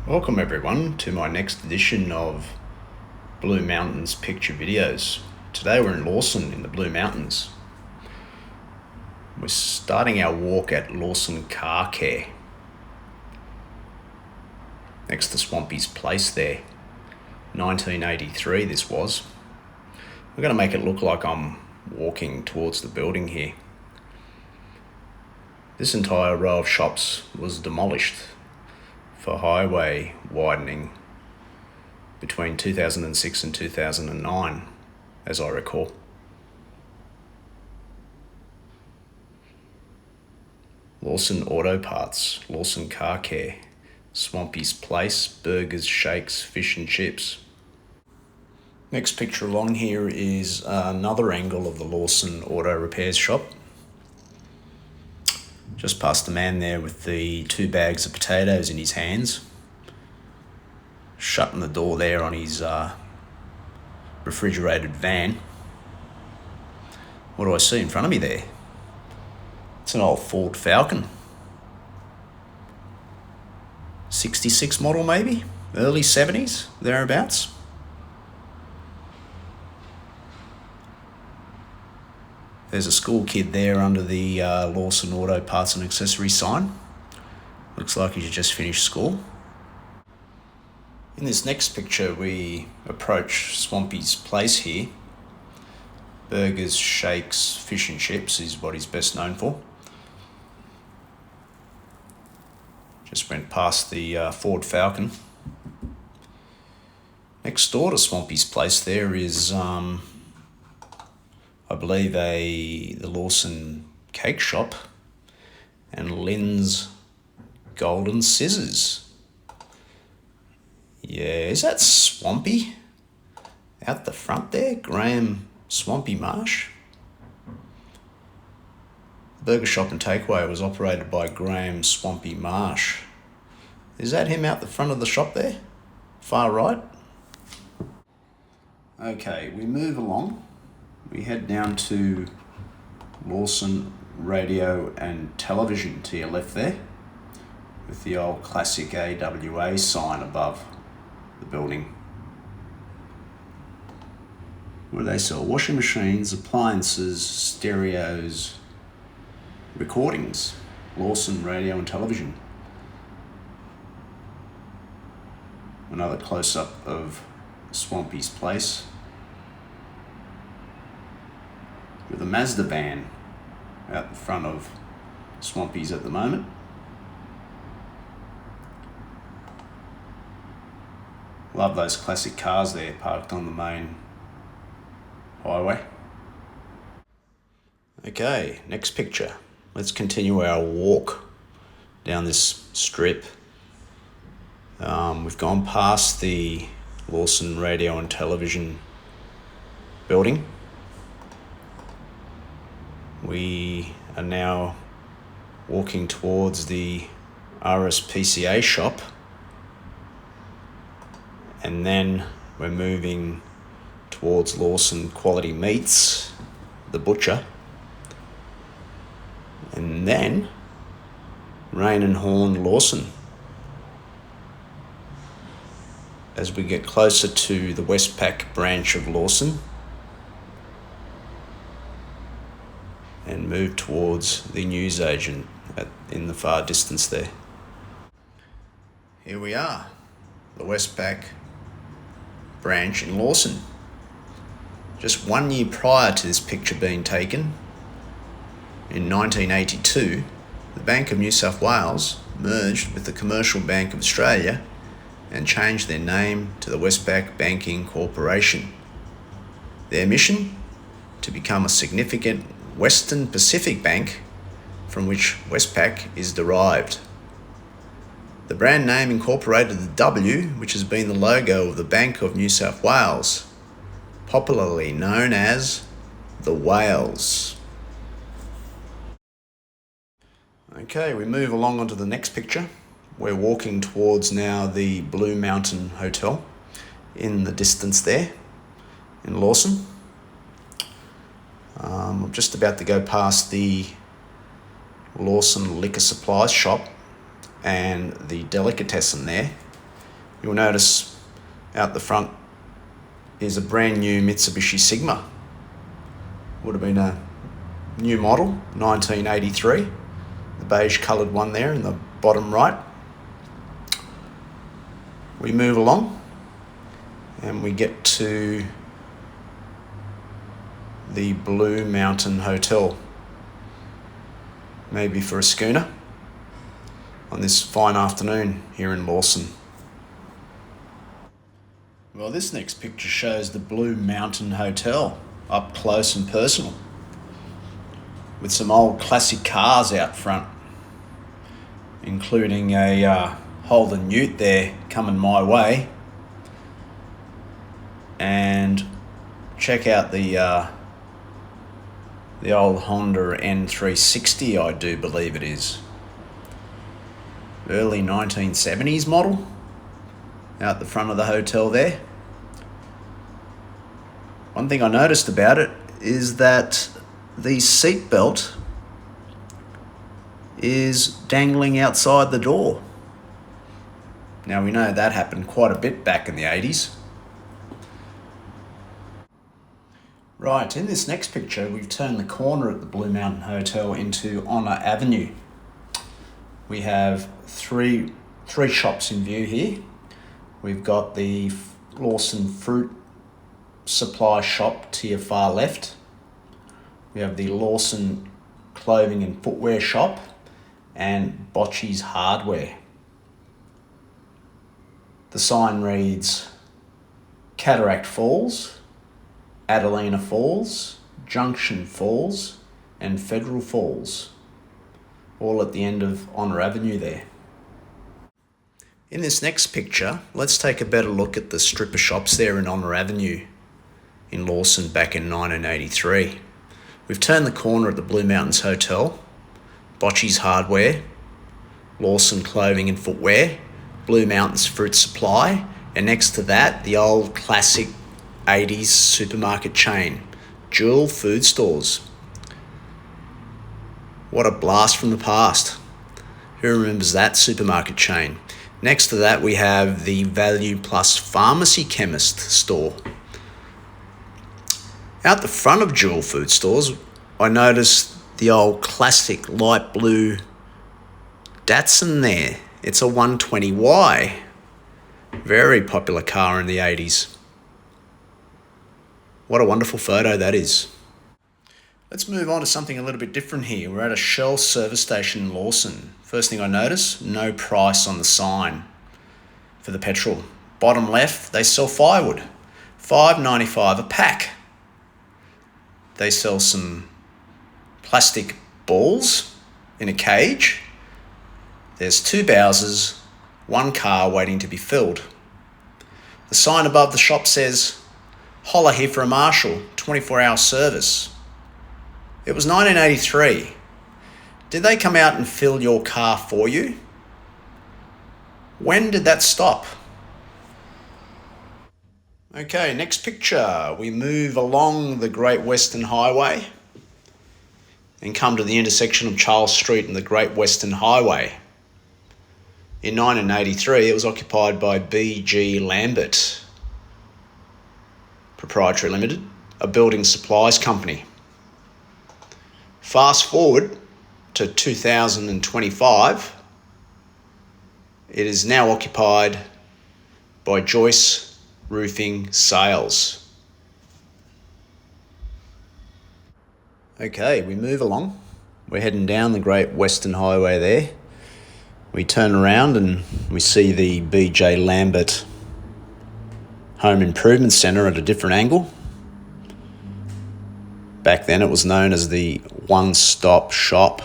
Welcome everyone to my next edition of Blue Mountains picture videos. Today we're in Lawson in the Blue Mountains. We're starting our walk at Lawson Car Care, next to Swampy's place there. 1983 this was. We're going to make it look like I'm walking towards the building here. This entire row of shops was demolished for highway widening between 2006 and 2009, as I recall. Lawson Auto Parts, Lawson Car Care, Swampy's Place, burgers, shakes, fish and chips. Next picture along here is another angle of the Lawson Auto Repairs shop. Just past the man there with the 2 bags of potatoes in his hands, shutting the door there on his refrigerated van. What do I see in front of me there? It's an old Ford Falcon. 66 model maybe? Early 70s, thereabouts. There's a school kid there under the Lawson Auto Parts and Accessories sign. Looks like he's just finished school. In this next picture, we approach Swampy's place here. Burgers, shakes, fish and chips is what he's best known for. Just went past the Ford Falcon. Next door to Swampy's place there is I believe the Lawson Cake Shop and Lynn's Golden Scissors. Yeah, is that Swampy? Out the front there, Graham Swampy Marsh. The burger shop and takeaway was operated by Graham Swampy Marsh. Is that him out the front of the shop there? Far right? Okay, we move along. We head down to Lawson Radio and Television to your left there, with the old classic AWA sign above the building. Where they sell washing machines, appliances, stereos, recordings. Lawson Radio and Television. Another close-up of Swampy's place, with a Mazda van out in front of Swampy's at the moment. Love those classic cars there parked on the main highway. Okay, next picture. Let's continue our walk down this strip. We've gone past the Lawson Radio and Television building. We are now walking towards the RSPCA shop, and then we're moving towards Lawson Quality Meats, the butcher, and then Rain and Horn Lawson. As we get closer to the Westpac branch of Lawson and move towards the newsagent in the far distance there. Here we are, the Westpac branch in Lawson. Just 1 year prior to this picture being taken, in 1982, the Bank of New South Wales merged with the Commercial Bank of Australia and changed their name to the Westpac Banking Corporation. Their mission? To become a significant Western Pacific bank from which Westpac is derived. The brand name incorporated the W, which has been the logo of the Bank of New South Wales, popularly known as the Whales. Okay, we move along onto the next picture. We're walking towards now the Blue Mountain Hotel in the distance there in Lawson. I'm just about to go past the Lawson Liquor Supplies shop and the delicatessen there, You'll notice out the front is a brand new Mitsubishi Sigma. Would have been a new model, 1983. The beige coloured one there in the bottom right. We move along and we get to the Blue Mountain Hotel, maybe for a schooner, on this fine afternoon here in Lawson. Well, this next picture shows the Blue Mountain Hotel up close and personal, with some old classic cars out front, including a Holden Ute there coming my way. And check out the old Honda N360, I do believe it is. Early 1970s model out the front of the hotel there. One thing I noticed about it is that the seat belt is dangling outside the door. Now we know that happened quite a bit back in the 80s. Right, in this next picture we've turned the corner at the Blue Mountain Hotel into Honor Avenue. We have three shops in view here. We've got the Lawson fruit supply shop to your far left. We have the Lawson clothing and footwear shop and Bocce's hardware. The sign reads Cataract Falls, Adelina Falls, Junction Falls and Federal Falls, all at the end of Honor Avenue there. In this next picture, let's take a better look at the stripper shops there in Honor Avenue in Lawson back in 1983. We've turned the corner at the Blue Mountains Hotel, Bocce's Hardware, Lawson Clothing and Footwear, Blue Mountains Fruit Supply, and next to that, the old classic 80s supermarket chain, Jewel Food Stores. What a blast from the past. Who remembers that supermarket chain? Next to that, we have the Value Plus Pharmacy Chemist store. Out the front of Jewel Food Stores, I noticed the old classic light blue Datsun there. It's a 120Y. Very popular car in the 80s. What a wonderful photo that is. Let's move on to something a little bit different here. We're at a Shell service station in Lawson. First thing I notice, no price on the sign for the petrol. Bottom left, they sell firewood. $5.95 a pack. They sell some plastic balls in a cage. There's 2 Bowsers, 1 car waiting to be filled. The sign above the shop says, "Holler here for a marshal, 24-hour service." It was 1983. Did they come out and fill your car for you? When did that stop? Okay, next picture. We move along the Great Western Highway and come to the intersection of Charles Street and the Great Western Highway. In 1983, it was occupied by B.G. Lambert Proprietary Limited, a building supplies company. Fast forward to 2025, it is now occupied by Joyce Roofing Sales. Okay, we move along. We're heading down the Great Western Highway there. We turn around and we see the B.J. Lambert Home Improvement Centre at a different angle. Back then it was known as the One Stop Shop.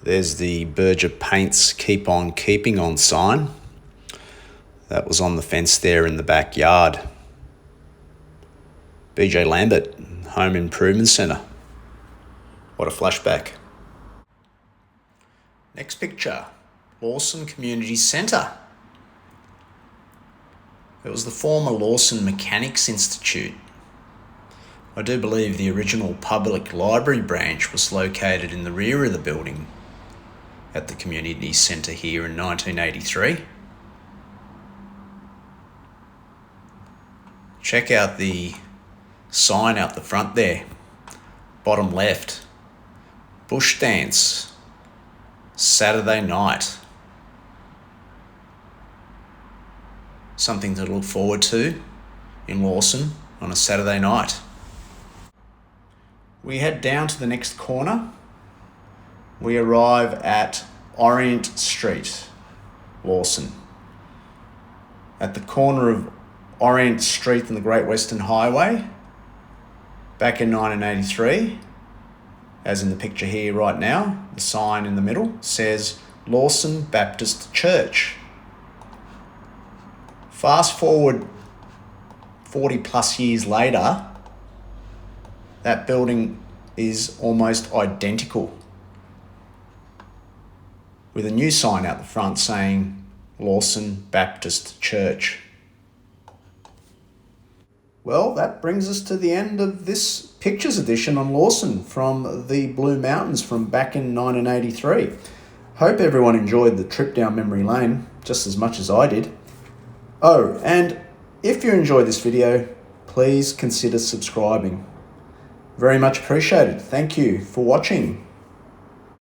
There's the Berger Paints Keep On Keeping On sign. That was on the fence there in the backyard. B.J. Lambert Home Improvement Centre. What a flashback. Next picture, Lawson Community Centre. It was the former Lawson Mechanics Institute. I do believe the original public library branch was located in the rear of the building. at the community centre here in 1983. Check out the sign out the front there, bottom left. Bush dance, Saturday night. Something to look forward to in Lawson on a Saturday night. We head down to the next corner. We arrive at Orient Street, Lawson. At the corner of Orient Street and the Great Western Highway, back in 1983, as in the picture here right now, the sign in the middle says Lawson Baptist Church. Fast forward 40 plus years later, that building is almost identical, with a new sign out the front saying Lawson Baptist Church. Well, that brings us to the end of this pictures edition on Lawson from the Blue Mountains from back in 1983. Hope everyone enjoyed the trip down memory lane just as much as I did. Oh, and if you enjoyed this video, please consider subscribing. Very much appreciated. Thank you for watching.